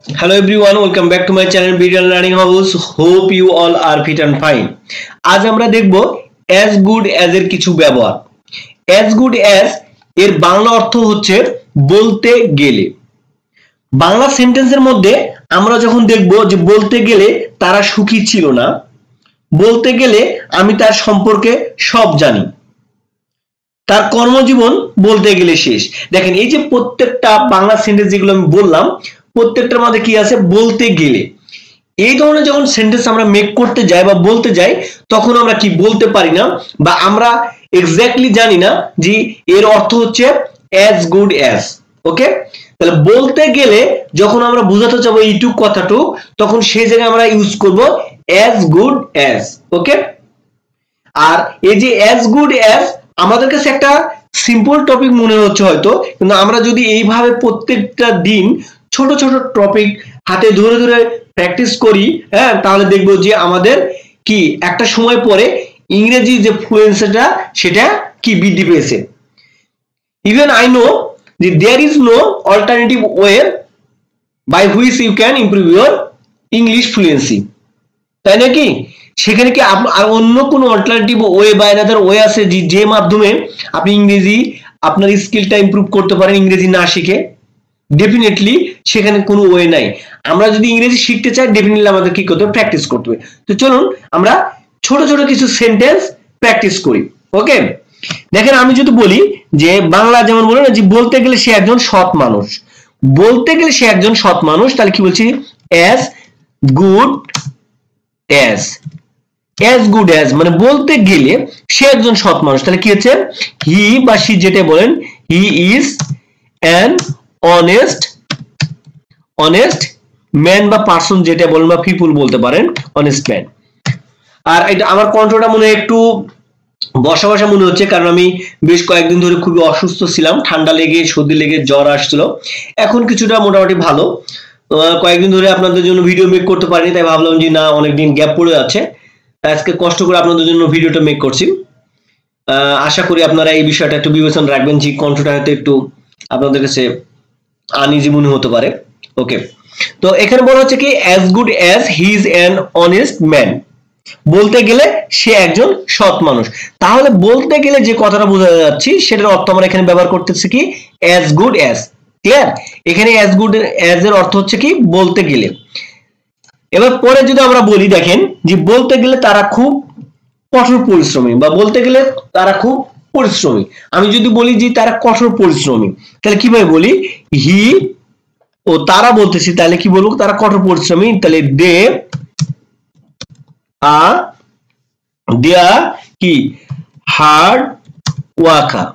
Hello everyone, welcome back to my channel Video Learning House. Hope you all are fit and fine. আজ আমরা দেখব as good as এর কিছু ব্যবহার। as good as এর বাংলা অর্থ হচ্ছে বলতে গেলে। বাংলা সেন্টেন্সের মধ্যে আমরা যখন দেখব যে বলতে গেলে তারা সুখী ছিল না, বলতে গেলে আমি তার সম্পর্কে সব জানি, তার কর্মজীবন বলতে গেলে শেষ। দেখেন এই যে প্রত্যেকটা বাংলা সেন্টেন্স যেগুলো আমি বললাম প্রত্যেকটার মধ্যে কি আছে বলতে গেলে। এই ধরনের যখন সেন্টেন্স আমরা মেক করতে যাই বা বলতে যাই তখন আমরা কি বলতে পারি না বা আমরা এক্স্যাক্টলি জানি না যে এর অর্থ হচ্ছে as good as। ওকে, তাহলে বলতে গেলে যখন আমরা বোঝাতে চাবো এইটুক কথাটুক তখন সেই জায়গায় আমরা ইউজ করব as good as। ওকে, আর এই যে as good as আমাদের কাছে একটা সিম্পল টপিক মনে হচ্ছে হয়তো, কিন্তু আমরা যদি এইভাবে প্রত্যেকটা দিন ছোট ছোট টপিক হাতে ধরে ধরে প্র্যাকটিস করি, হ্যাঁ, তাহলে দেখবো যে আমাদের কি একটা সময় পরে ইংরেজি যে ফ্লুয়েন্সিটা সেটা কি বৃদ্ধি পেয়েছে। ইভেন আই নো যে there is no alternative way by which you can improve your English fluency, তাই নাকি? সেখানে কি আর অন্য কোনো অল্টারনেটিভ ওয়ে বা এনাদার ওয়ে আছে যে মাধ্যমে আপনি ইংরেজি আপনার স্কিলটা ইমপ্রুভ করতে পারেন ইংরেজি না শিখে? ডেফিনেটলি সেখানে কোনো ওয়ে নাই। আমরা যদি ইংরেজি শিখতে চাই ডেফিনেটলি আমাদের কি করতে হবে, প্র্যাকটিস করতে হবে। তো চলুন আমরা ছোট ছোট কিছু সেন্টেন্স প্র্যাকটিস করি। ওকে, দেখেন আমি যদি বলি যে বাংলা যেমন বলে না যে বলতে গেলে সে একজন সৎ মানুষ, বলতে গেলে সে একজন সৎ মানুষ, তাহলে কি বলছি as good as। as good as মানে বলতে গেলে সে একজন সৎ মানুষ, তাহলে কি হচ্ছে হি বা সি যেটা বলেন he is an honest man বা পারসন যেটা বলেন বা পিপল বলতে পারেন honest ম্যান। আর এটা আমার কণ্ঠটা মনে একটু বসা বসা মনে হচ্ছে কারণ আমি বেশ কয়েকদিন ধরে খুবই অসুস্থ ছিলাম, ঠান্ডা লেগে সর্দি লেগে জ্বর আসছিল। এখন কিছুটা মোটামুটি ভালো। কয়েকদিন ধরে আপনাদের জন্য ভিডিও মেক করতে পারিনি, তাই ভাবলাম যে না অনেকদিন গ্যাপ পড়ে যাচ্ছে, তাই আজকে কষ্ট করে আপনাদের জন্য ভিডিওটা মেক করছি। আশা করি আপনারা এই বিষয়টা একটু বিবেচনা রাখবেন যে কণ্ঠটা হয়তো একটু আপনাদের কাছে আনইজি মনে হতে পারে। ওকে, তো এখানে বলা হচ্ছে কি as good as he is an honest man, বলতে গেলে সে একজন সৎ মানুষ। তাহলে বলতে গেলে যে কথাটা বোঝা যাচ্ছে সেটার অর্থ আমরা এখানে ব্যবহার করতেছি কি as good as। ক্লিয়ার? এখানে as good as এর অর্থ হচ্ছে কি বলতে গেলে। এবার পরে যদি আমরা বলি দেখেন যে বলতে গেলে তারা খুব কঠোর পরিশ্রমী বা বলতে গেলে তারা খুব পরিশ্রমী। আমি যদি বলি যে তারা কঠোর পরিশ্রমী তাহলে কিভাবে বলি হি ও তারা বলতেছি, তাহলে কি বলবো তারা কঠোর পরিশ্রমী, তাহলে দে আর কি হার্ড ওয়ার্কার,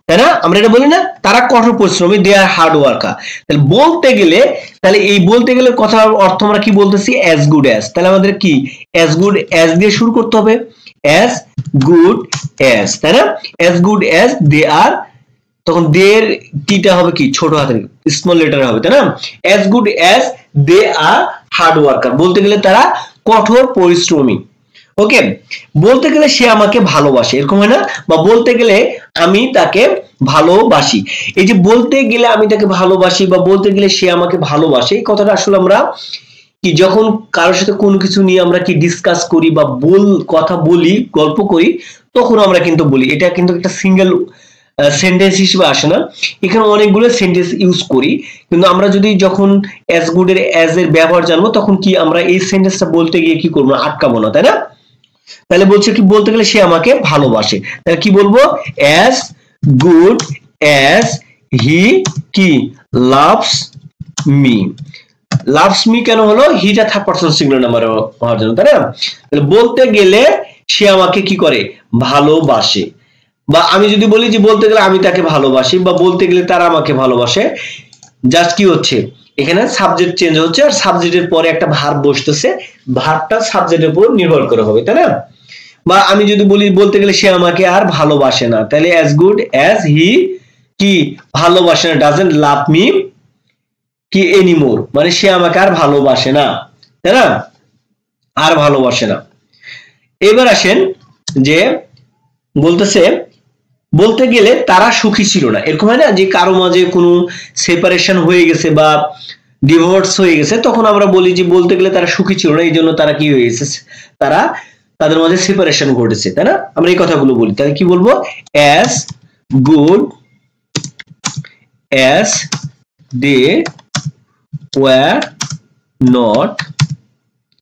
তাই না? আমরা এটা বলি না তারা কঠোর পরিশ্রমী, দে আর হার্ড ওয়ার্কার। তাহলে বলতে গেলে তাহলে এই বলতে গেলে কথার অর্থ আমরা কি বলতেছি as good as। তাহলে আমাদের কি as good as দিয়ে শুরু করতে হবে, as good as, তাই না? as good as they are, তখন দের টিটা হবে কি ছোট হাতের স্মল লেটার হবে, তাই না? as good as they are hard worker, বলতে গেলে তারা কঠোর পরিশ্রমী। ওকে, বলতে গেলে সে আমাকে ভালোবাসে, এরকম হয় না? বা বলতে গেলে আমি তাকে ভালোবাসি। এই যে বলতে গেলে আমি তাকে ভালোবাসি বা বলতে গেলে সে আমাকে ভালোবাসে, এই কথাটা আসলে আমরা কি যখন কারোর সাথে কোনো কিছু নিয়ে আমরা কি ডিসকাস করি বা কথা বলি গল্প করি তখন আমরা কিন্তু বলি, এটা কিন্তু একটা সিঙ্গেল সেন্টেন্স হিসেবে আসে না, এখানে অনেকগুলো সেন্টেন্স ইউজ করি। কিন্তু আমরা যদি যখন as good এর as এর ব্যবহার জানবো তখন কি আমরা এই সেন্টেন্সটা বলতে গিয়ে কি করবো না, আটকাবো না, তাই না? তাহলে বলছে কি বলতে গেলে সে আমাকে ভালোবাসে, তাহলে কি বলবো as good as he কি loves me। loves me কেন হলো, হিটা থার্ড পারসন সিঙ্গুলার নাম্বার হওয়ার জন্য, তাই না? তাহলে বলতে গেলে সে আমাকে কি করে ভালোবাসে। বা আমি যদি বলি যে বলতে গেলে আমি তাকে ভালোবাসি বা বলতে গেলে তারা আমাকে ভালোবাসে, জাস্ট কি হচ্ছে এখানে সাবজেক্ট চেঞ্জ হচ্ছে আর সাবজেক্টের পরে একটা ভার্ব বসতেছে, ভার্বটা সাবজেক্টের উপর নির্ভর করে হবে, তাই না? বা আমি যদি বলি বলতে গেলে সে আমাকে আর ভালোবাসে না, তাহলে as good as he কি ভালোবাসে না, doesn't love me কি anymore, মানে সে আমাকে আর ভালোবাসে না, তাই না? আর ভালোবাসে না। এবার আসেন যে বলতেছে বলতে গেলে তারা সুখী ছিল না, এরকম হয় না যে কারো মাঝে কোনো সেপারেশন হয়ে গেছে বা ডিভোর্স হয়ে গেছে, তখন আমরা বলি যে বলতে গেলে তারা সুখী ছিল না, এই জন্য তারা কি হয়ে গেছে, তারা তাদের মধ্যে সেপারেশন ঘটেছে, তাই না? আমরা এই কথাগুলো বলি। তাহলে কি বলবো? as good as they were not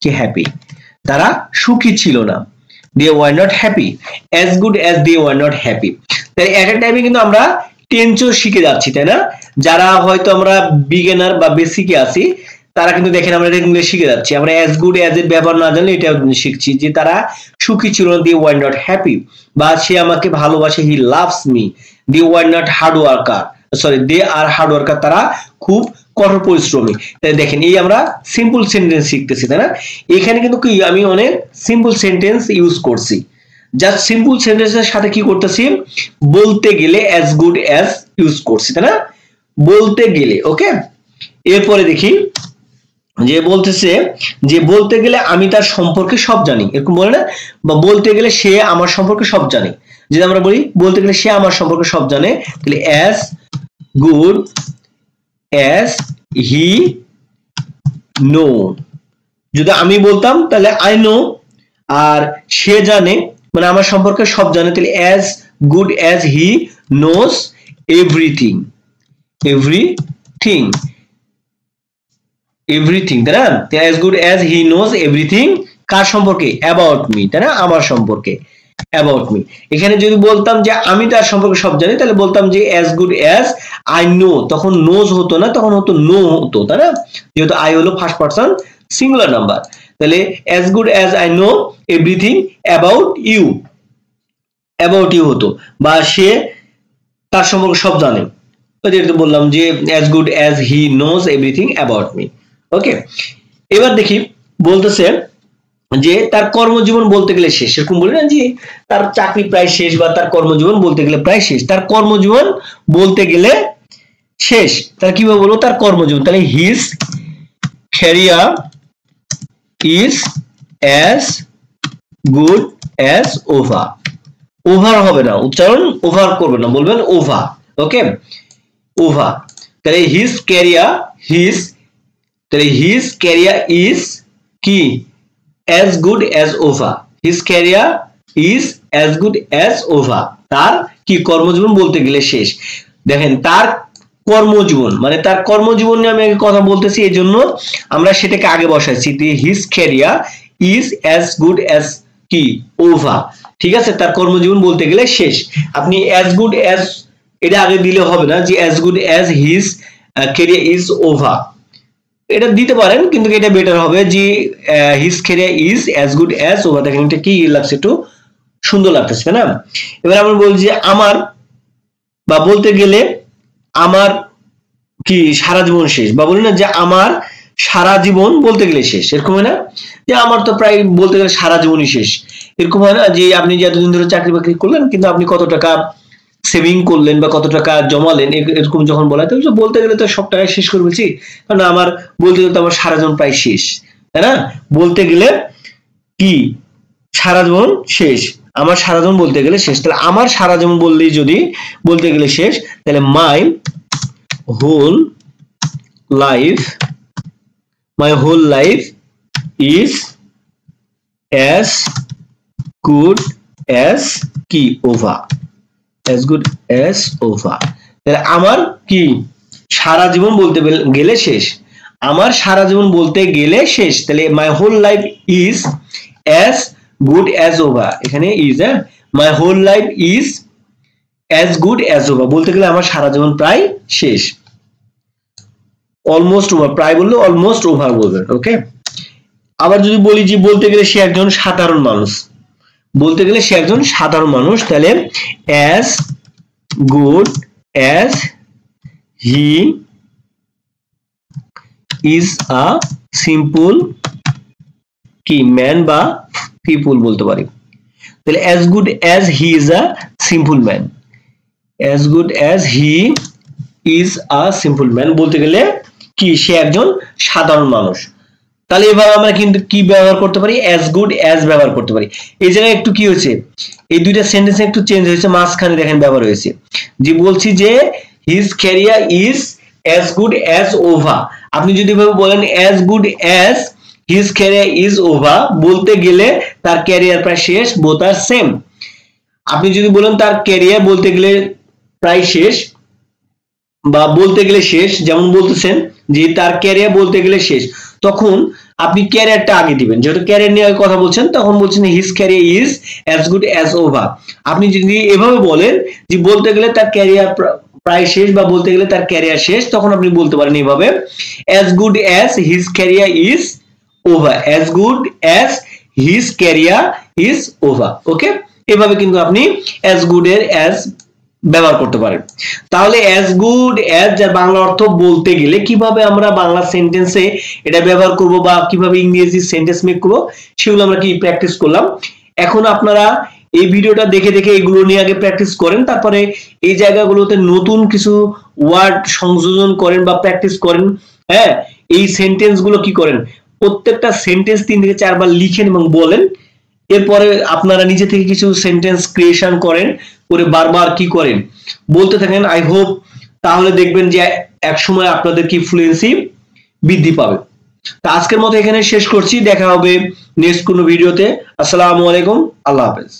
happy, তারা সুখী ছিল না, they were not happy, as good as they were not happy। তাহলে এট এ টাইমে কিন্তু আমরা টেন্সও শিখে যাচ্ছি, তাই না? যারা হয়তো আমরা বিগিনার বা বেসিকে আছি তারা কিন্তু দেখেন আমরা এটা শিখে যাচ্ছি। আমরা as good as এর ব্যবহার না জানলে এটা শিখছি যে তারা সুখী ছিল না, they were not happy, বা সে আমাকে ভালোবাসে, he loves me, they were not hard worker, sorry they are hard worker, তারা খুব কঠোর পরিশ্রমী। তাই দেখেন এই আমরা সিম্পল সেন্টেন্স শিখতেছি, তাই না? এখানে কিন্তু কি আমি অনেক সিম্পল সেন্টেন্স ইউজ করছি, জাস্ট সিম্পল সেন্টেন্সের সাথে কি করতেছি, বলতে গেলে as good as ইউজ করছি, তাই না? বলতে গেলে। ওকে, এরপরে দেখি যে বলতেছে যে বলতে গেলে আমি তার সম্পর্কে সব জানি, এরকম বলে না? বা বলতে গেলে সে আমার সম্পর্কে সব জানে, যদি আমরা বলি বলতে গেলে সে আমার সম্পর্কে সব জানে, তাহলে as good as he know, যদি আমি বলতাম তাহলে I know, আর সে জানে মানে আমার সম্পর্কে সব জানে, তাহলে as good as he knows everything, everything, তাই না? as good as he knows everything কার সম্পর্কে? about me, তাই না? আমার সম্পর্কে, about me। এখানে যদি বলতাম যে আমি তার সম্পর্কে সব জানি, তাহলে বলতাম যে as good as I know, তখন knows হতো না, তখন হতো know হতো, তাই না? যেহেতু I হলো ফার্স্ট পারসন সিঙ্গুলার নাম্বার, তাহলে as good as I know everything about you, হতো, বা সে তার সম্পর্কে সব জানে, যেটা বললাম যে as good as he knows everything about me। ওকে, এবার দেখি বলতেছে যে তার কর্মজীবন বলতে গেলে শেষ, এরকম বলি না যে তার চাকরি প্রায় শেষ বা তার কর্মজীবন বলতে গেলে প্রায় শেষ, তার কর্মজীবন বলতে গেলে শেষ। তাহলে কিভাবে বলবো তার কর্মজীবন? তাহলে his career is as good as over, over হবে না, উচ্চারণ ওভার করবে না, বলবেন ওভার। ওকে, ওভার। তাহলে his career, তাহলে his career is কি? as good as over, his career is as good as over, তার কি কর্মজীবন বলতে গেলে শেষ। দেখেন তার কর্মজীবন মানে তার কর্মজীবন নিয়ে আমি কথা বলতেছি, এই জন্য আমরা সেটাকে আগে বসাইছি, his career is as good as কি? over, ঠিক আছে? তার কর্মজীবন বলতে গেলে শেষ। আপনি as good as এটা আগে দিলে হবে না, যে as good as his career is over, এটা দিতে পারেন, কিন্তু এটা বেটার হবে যে his career is as good as over। দেখেন এটা কি লাগছে, একটু সুন্দর লাগতেছে, তাই না? এবার আমরা বলছি যে আমার, বা বলতে গেলে আমার কি সারা জীবন শেষ, বা বলি না যে আমার সারা জীবন বলতে গেলে শেষ, এরকম হয় না? যে আমার তো প্রায় বলতে গেলে সারা জীবনই শেষ, এরকম হয় না? যে আপনি যে এতদিন ধরে চাকরি বাকরি করলেন, কিন্তু আপনি কত টাকা সেভিং করলেন বা কত টাকা জমালেন, এরকম যখন বলা হয়, তো বলতে গেলে তো সব টাকা শেষ করে বলছি, কারণ আমার বলতে গেলে তো আমার সারা জীবন প্রায় শেষ, তাই না? বলতে গেলে কি সারা জীবন শেষ, আমার সারা জীবন বলতে গেলে শেষ। তাহলে আমার সারা জীবন বললেই যদি বলতে গেলে শেষ, তাহলে my whole life is as good as কি? over, as good as over। তাহলে আমার কি সারা জীবন বলতে গেলে শেষ, আমার সারা জীবন বলতে গেলে শেষ। তাহলে my whole life is as good as over, এখানে is, my whole life is as good as over বলতে গেলে আমার সারা জীবন প্রায় শেষ। অলমোস্ট ওভার, প্রায় বললে অলমোস্ট ওভার বলবেন। ওকে, আবার যদি বলি যে বলতে গেলে সে একজন সাধারণ মানুষ, বলতে গেলে সে একজন সাধারণ মানুষ, তাহলে as good as he is a simple কি ম্যান বা পিপল বলতে পারি। তাহলে as good as he is a simple man, as good as he is a simple man বলতে গেলে কি সে একজন সাধারণ মানুষ। তাহলে এবার আমরা কিন্তু কি ব্যবহার করতে পারি? as good as ব্যবহার করতে পারি। এই জায়গায় একটু কি হয়েছে, এই দুইটা সেন্টেন্স একটু চেঞ্জ হয়েছে, মাঝখানে দেখেন ব্যবহার হয়েছে, যে বলছি যে his career is as good as over, আপনি যদি এভাবে বলেন as good as his career is over, বলতে গেলে তার ক্যারিয়ার প্রায় শেষ, both are same। আপনি যদি বলেন তার ক্যারিয়ার বলতে গেলে প্রায় শেষ বা বলতে গেলে শেষ, যেমন বলতেছেন যে তার ক্যারিয়ার বলতে গেলে শেষ, তখন আপনি ক্যারিয়ারটা আগে দিবেন, যেহেতু ক্যারিয়ার নিয়ে কথা বলছেন তখন বলছেন his career is as good as over. আপনি যদি এভাবে বলেন যে বলতে গেলে তার ক্যারিয়ার প্রায় শেষ বা বলতে গেলে তার ক্যারিয়ার শেষ, তখন আপনি বলতে পারেন এইভাবে as good as his career is over, as good as his career is over. Okay, এভাবে কিন্তু আপনি অ্যাজ গুড এর অ্যাজ ব্যবহার করতে পারেন। তাহলে অ্যাজ গুড অ্যাজ যার বাংলা অর্থ বলতে গেলে কিভাবে আমরা বাংলা সেন্টেন্সে এটা ব্যবহার করব বা কিভাবে ইংরেজি সেন্টেন্স মেক করব সেগুলো আমরা কি প্র্যাকটিস করলাম। এখন আপনারা এই ভিডিওটা দেখে দেখে এগুলো নিয়ে আগে প্র্যাকটিস করেন, তারপরে এই জায়গাগুলোতে নতুন কিছু ওয়ার্ড সংযোজন করেন বা প্র্যাকটিস করেন। হ্যাঁ, এই সেন্টেন্স গুলো কি করেন, প্রত্যেকটা সেন্টেন্স 3 থেকে 4 বার লিখেন এবং বলেন। এরপরে আপনারা নিজে থেকে কিছু সেন্টেন্স ক্রিয়েশন করেন, করে বারবার কি করেন বলতে থাকেন। আই হোপ তাহলে দেখবেন যে এক সময় আপনাদের কি ফ্লুয়েন্সি বৃদ্ধি পাবে। তো আজকের মতো এখানে শেষ করছি, দেখা হবে নেক্সট কোনো ভিডিওতে। আসসালামু আলাইকুম, আল্লাহ হাফেজ।